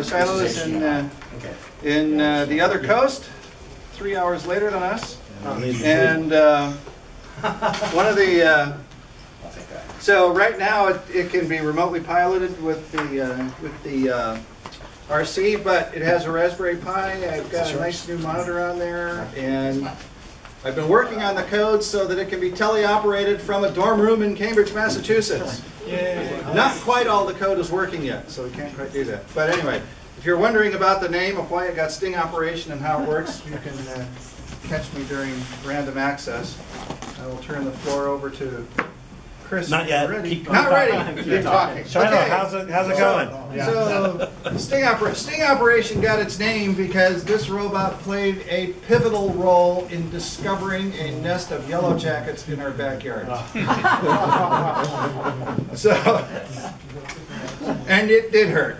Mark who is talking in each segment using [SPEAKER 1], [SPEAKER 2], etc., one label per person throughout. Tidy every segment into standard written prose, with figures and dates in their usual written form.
[SPEAKER 1] Shiloh is in the other coast, 3 hours later than us. And one of the so right now it can be remotely piloted with the RC, but it has a Raspberry Pi. I've got a nice new monitor on there, and I've been working on the code so that it can be teleoperated from a dorm room in Cambridge, Massachusetts. Yay. Not quite all the code is working yet, so we can't quite do that. But anyway, if you're wondering about the name of why it got sting operation and how it works, you can catch me during random access. I will turn the floor over to Chris.
[SPEAKER 2] Not yet.
[SPEAKER 1] Not ready. Keep talking.
[SPEAKER 2] Shiloh,
[SPEAKER 1] okay.
[SPEAKER 2] how's it going?
[SPEAKER 1] So, sting operation got its name because this robot played a pivotal role in discovering a nest of yellow jackets in our backyard. And it did hurt.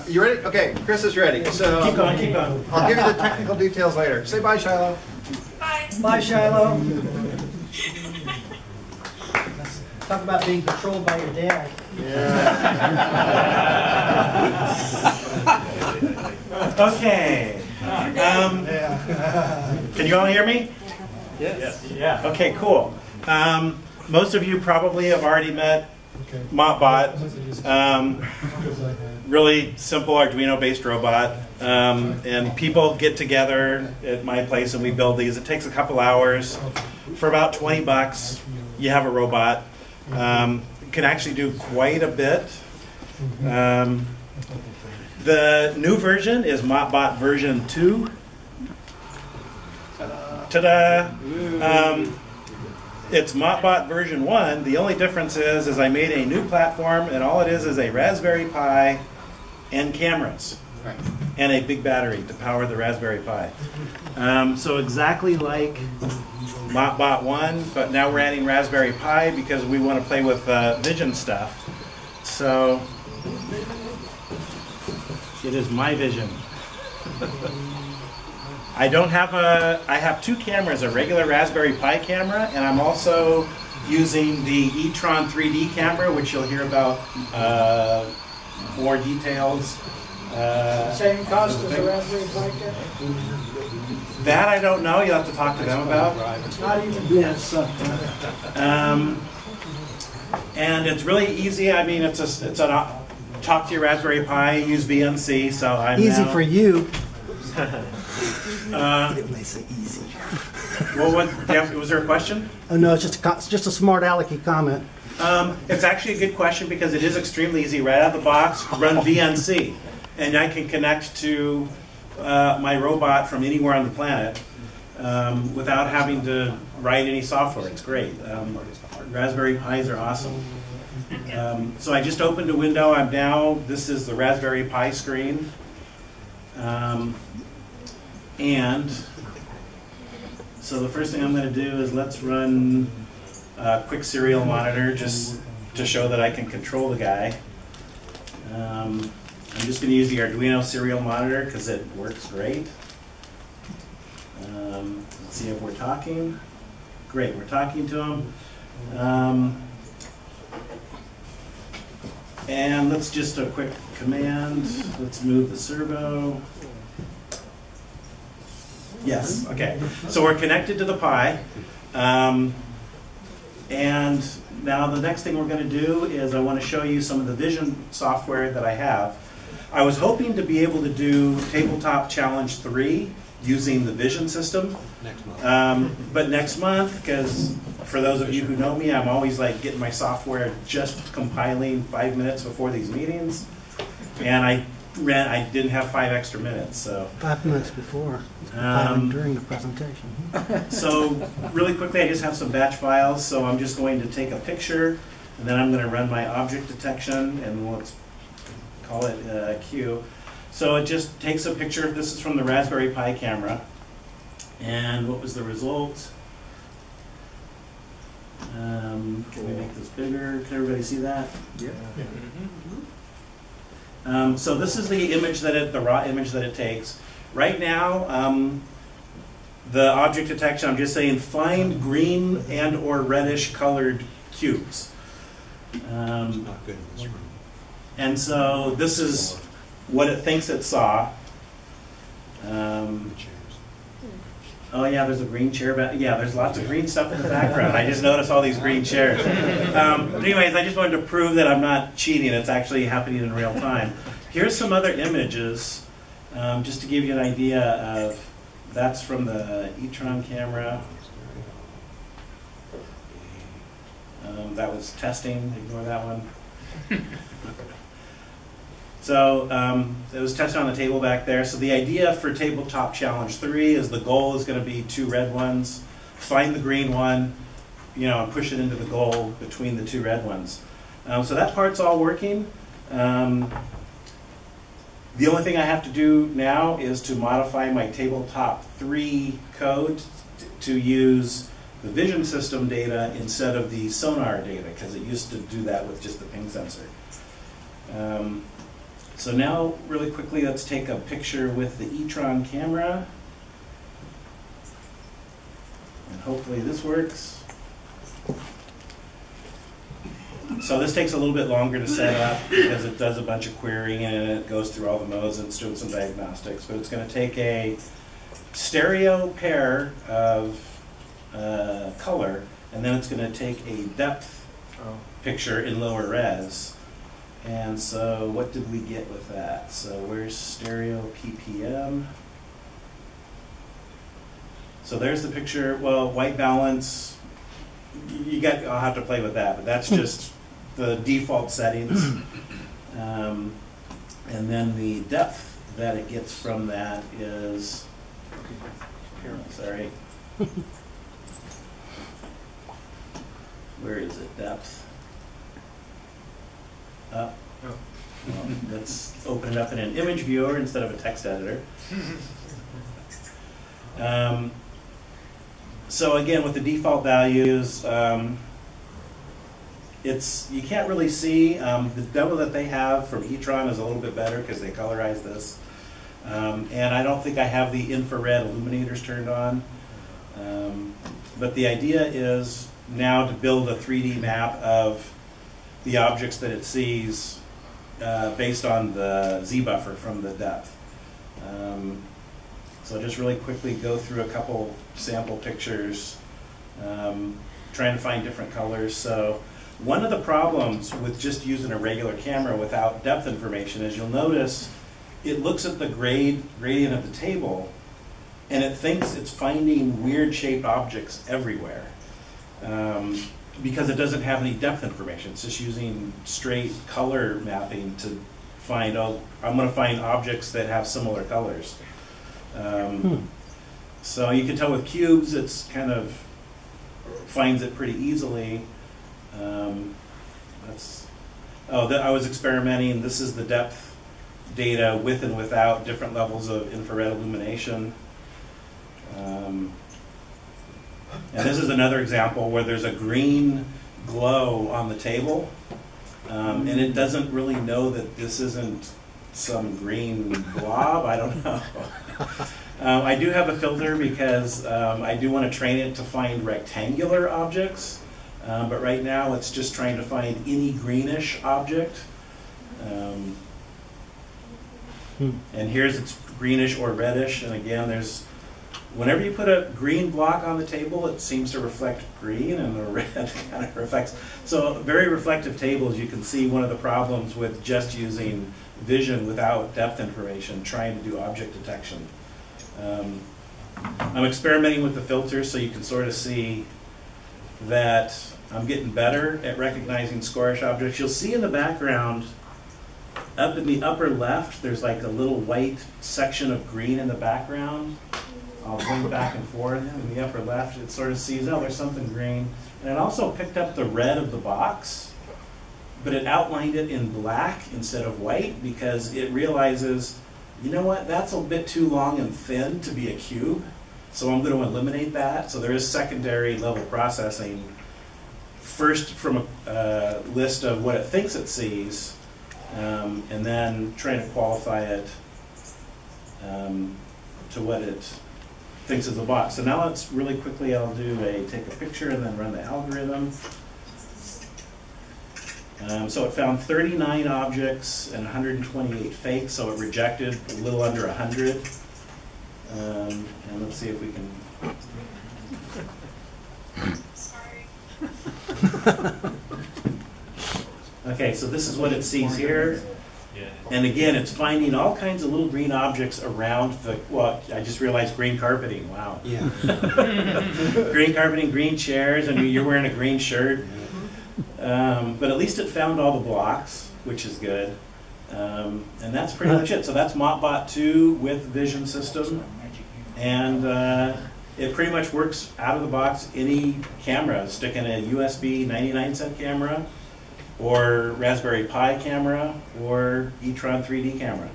[SPEAKER 1] You ready? Okay, Chris is ready. So
[SPEAKER 2] keep going.
[SPEAKER 1] I'll give you the technical details later. Say bye, Shiloh.
[SPEAKER 3] Bye.
[SPEAKER 4] Bye, Shiloh. Talk about being controlled by your dad.
[SPEAKER 1] Yeah.
[SPEAKER 2] Okay. Can you all hear me?
[SPEAKER 4] Yes.
[SPEAKER 2] Yeah. Okay, cool. Most of you probably have already met MontBot. Really simple Arduino-based robot. And people get together at my place and we build these. It takes a couple hours. For about 20 bucks, you have a robot. It can actually do quite a bit. The new version is MontBot version 2. Ta-da! It's MontBot version 1. The only difference is I made a new platform, and all it is a Raspberry Pi and cameras. And a big battery to power the Raspberry Pi. So exactly like MontBot 1, but now we're adding Raspberry Pi because we want to play with vision stuff. So it is my vision. I have two cameras, a regular Raspberry Pi camera, and I'm also using the e-tron 3D camera, which you'll hear about more details.
[SPEAKER 4] Same cost as a Raspberry Pi camera?
[SPEAKER 2] That I don't know. You'll have to talk to them about.
[SPEAKER 4] Not even yes.
[SPEAKER 2] And it's really easy. I mean, it's talk to your Raspberry Pi, use VNC. So I'm
[SPEAKER 4] easy
[SPEAKER 2] now,
[SPEAKER 4] for you.
[SPEAKER 5] It makes it easy.
[SPEAKER 2] Well, was there a question?
[SPEAKER 4] Oh no, it's just a smart alecky comment.
[SPEAKER 2] It's actually a good question because it is extremely easy. Right out of the box, run VNC, and I can connect to my robot from anywhere on the planet without having to write any software. It's great. Raspberry Pis are awesome. So I just opened a window. This is the Raspberry Pi screen. And so the first thing I'm going to do is let's run a quick serial monitor just to show that I can control the guy. I'm just going to use the Arduino serial monitor because it works great. Let's see if we're talking. Great, we're talking to him. And let's just a quick command. Let's move the servo. Yes, okay. So we're connected to the Pi. And now the next thing we're going to do is I want to show you some of the vision software that I have. I was hoping to be able to do Tabletop Challenge 3 using the vision system.
[SPEAKER 5] Next month.
[SPEAKER 2] But next month, because for those of you who know me, I'm always like getting my software just compiling 5 minutes before these meetings. And I didn't have 5 extra minutes, so.
[SPEAKER 4] 5 minutes before, during the presentation.
[SPEAKER 2] So really quickly, I just have some batch files, so I'm just going to take a picture, and then I'm going to run my object detection, and let's call it Q. So it just takes a picture. This is from the Raspberry Pi camera. And what was the result? Can we make this bigger? Can everybody see that?
[SPEAKER 1] Yeah.
[SPEAKER 2] So this is the image the raw image that it takes. Right now, the object detection, I'm just saying find green and or reddish colored cubes.
[SPEAKER 5] It's not good in this room.
[SPEAKER 2] And so this is what it thinks it saw. Oh yeah, there's a green chair back. Yeah, there's lots of green stuff in the background. I just noticed all these green chairs. But anyways, I just wanted to prove that I'm not cheating. It's actually happening in real time. Here's some other images, just to give you an idea of, that's from the e-tron camera. That was testing, ignore that one. So it was tested on the table back there. So the idea for Tabletop Challenge 3 is the goal is going to be 2 red ones, find the green one, and push it into the goal between the 2 red ones. So that part's all working. The only thing I have to do now is to modify my Tabletop 3 code to use the vision system data instead of the sonar data, because it used to do that with just the ping sensor. So now, really quickly, let's take a picture with the e-tron camera. And hopefully this works. So this takes a little bit longer to set up because it does a bunch of querying and it goes through all the modes and it's doing some diagnostics. But it's going to take a stereo pair of color, and then it's going to take a depth picture in lower res. And so what did we get with that? So where's stereo PPM? So there's the picture. Well, white balance, I'll have to play with that, but that's just the default settings. And then the depth that it gets from that is, sorry. Where is it? Depth. Up. Well, let's open it up in an image viewer instead of a text editor. So again, with the default values, you can't really see. The demo that they have from e-tron is a little bit better because they colorize this. And I don't think I have the infrared illuminators turned on. But the idea is now to build a 3D map of the objects that it sees based on the Z buffer from the depth. So I'll just really quickly go through a couple sample pictures, trying to find different colors. So one of the problems with just using a regular camera without depth information is you'll notice it looks at the gradient of the table and it thinks it's finding weird shaped objects everywhere. Because it doesn't have any depth information. It's just using straight color mapping to find, I'm going to find objects that have similar colors. So you can tell with cubes, it's kind of finds it pretty easily. I was experimenting. This is the depth data with and without different levels of infrared illumination. And this is another example where there's a green glow on the table, and it doesn't really know that this isn't some green blob. I don't know. I do have a filter because I do want to train it to find rectangular objects, but right now it's just trying to find any greenish object. And here's its greenish or reddish, and again whenever you put a green block on the table, it seems to reflect green, and the red kind of reflects. So very reflective tables, you can see one of the problems with just using vision without depth information, trying to do object detection. I'm experimenting with the filters so you can sort of see that I'm getting better at recognizing squarish objects. You'll see in the background, up in the upper left, there's like a little white section of green in the background. I'll bring back and forth. In the upper left, it sort of sees, oh, there's something green. And it also picked up the red of the box, but it outlined it in black instead of white because it realizes, you know what, that's a bit too long and thin to be a cube, so I'm going to eliminate that. So there is secondary level processing, first from a list of what it thinks it sees, and then trying to qualify it to what it thinks is the box. So now let's really quickly, take a picture and then run the algorithm. So it found 39 objects and 128 fakes, so it rejected a little under 100. And let's see if we can... Okay, so this is what it sees here. And again, it's finding all kinds of little green objects around the, well, I just realized green carpeting, wow.
[SPEAKER 1] Yeah.
[SPEAKER 2] Green carpeting, green chairs, and you're wearing a green shirt. But at least it found all the blocks, which is good. And that's pretty much it. So that's MopBot 2 with Vision System. And it pretty much works out of the box any camera. Stick in a USB 99-cent camera, or Raspberry Pi camera, or e-tron 3D camera.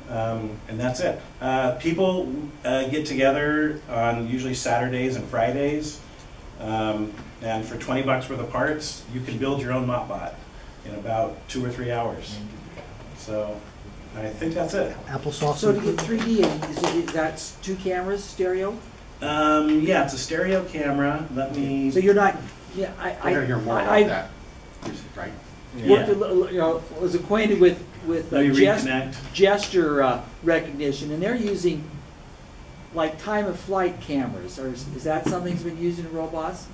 [SPEAKER 2] And that's it. People get together on usually Saturdays and Fridays. And for 20 bucks worth of parts, you can build your own MopBot in about 2 or 3 hours. So I think that's it.
[SPEAKER 4] Applesauce.
[SPEAKER 3] So to get 3D, that's 2 cameras, stereo?
[SPEAKER 2] Yeah, it's a stereo camera. Let me...
[SPEAKER 3] So you're not, yeah,
[SPEAKER 5] We're gonna hear more about that, right?
[SPEAKER 3] worked a little, was acquainted with
[SPEAKER 2] Let me reconnect.
[SPEAKER 3] gesture recognition, and they're using like time of flight cameras. Or is that something that's been used in robots?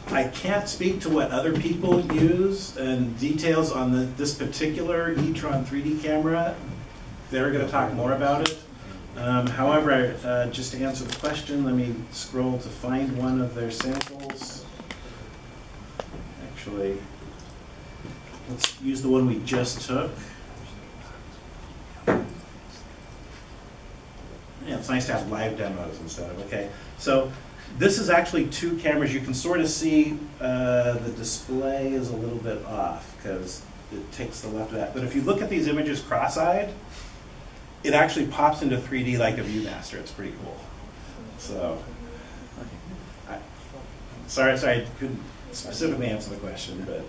[SPEAKER 2] I can't speak to what other people use and details on this particular e-tron 3D camera. They're going to talk more about it. However, just to answer the question, let me scroll to find one of their samples. Actually, let's use the one we just took. Yeah, it's nice to have live demos instead of, okay. So this is actually 2 cameras. You can sort of see the display is a little bit off because it takes the left of that. But if you look at these images cross-eyed, it actually pops into 3D like a Viewmaster. It's pretty cool. So, sorry, I couldn't specifically answer the question, but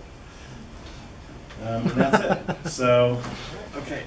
[SPEAKER 2] that's it. So, okay.